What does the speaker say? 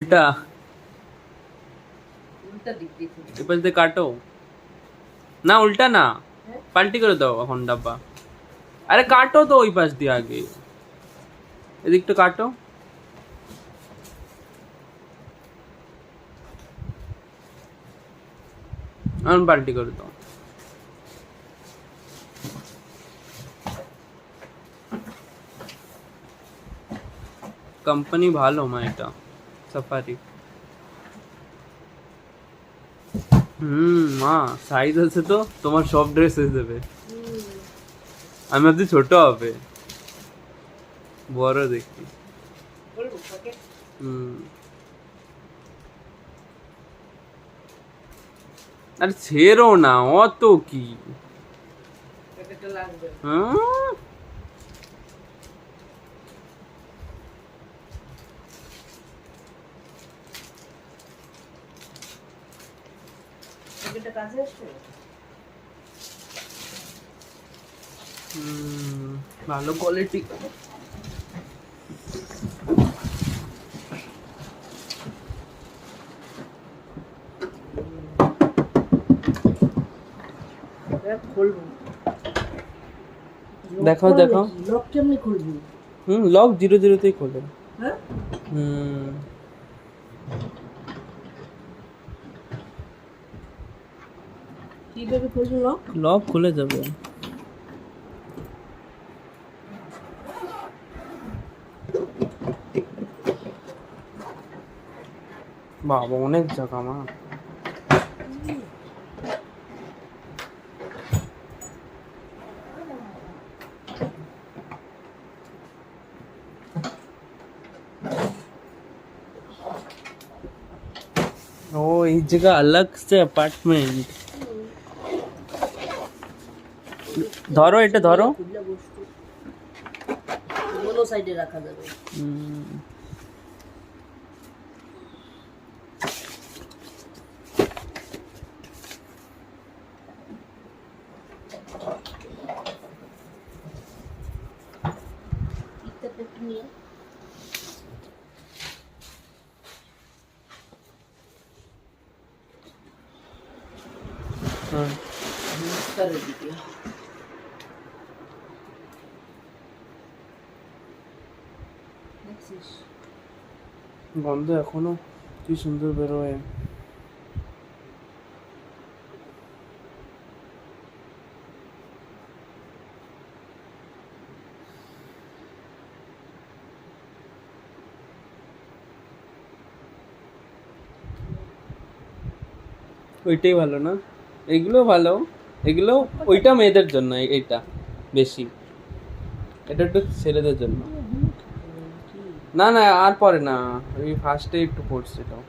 উল্টা এপাশ দিয়ে কাটো না, উল্টা না, পাল্টি করে দাও এখন ডাব্বা। আরে কাটো তো ওই পাশ দিয়ে আগে, এদিকটা কাটো। এখন পাল্টি করে দাও। কোম্পানি ভালো মা, এটা সাফারি। মা সাইজ আছে তো, তোমার সব ড্রেস হয়ে যাবে। আমি ভাবছি ছোট হবে, বড় দেখি। আরে ছেড়ো না, অত কি। ভালো কোয়ালিটি। দেখাও দেখাও। লক কেমনে খুলবি? লক 00 তেই খোলে। হ্যাঁ কিভাবে খুলবি লক? লক খুলে যাবে। বাবা অনেক জায়গা মা। ও এই जगह अलग से अपार्टमेंट। ধরো এটা ধরো, কোনো সাইডে রাখা যাবে। গন্ধ এখনো কি সুন্দর বেরোয়। ওইটাই ভালো না, এগুলো ভালো, এগুলো ওইটা মেয়েদের জন্য, এইটা বেশি, এটা একটু ছেলেদের জন্য। না না আর পরে না, ওই ফার্স্টে একটু পড়ছে এটাও।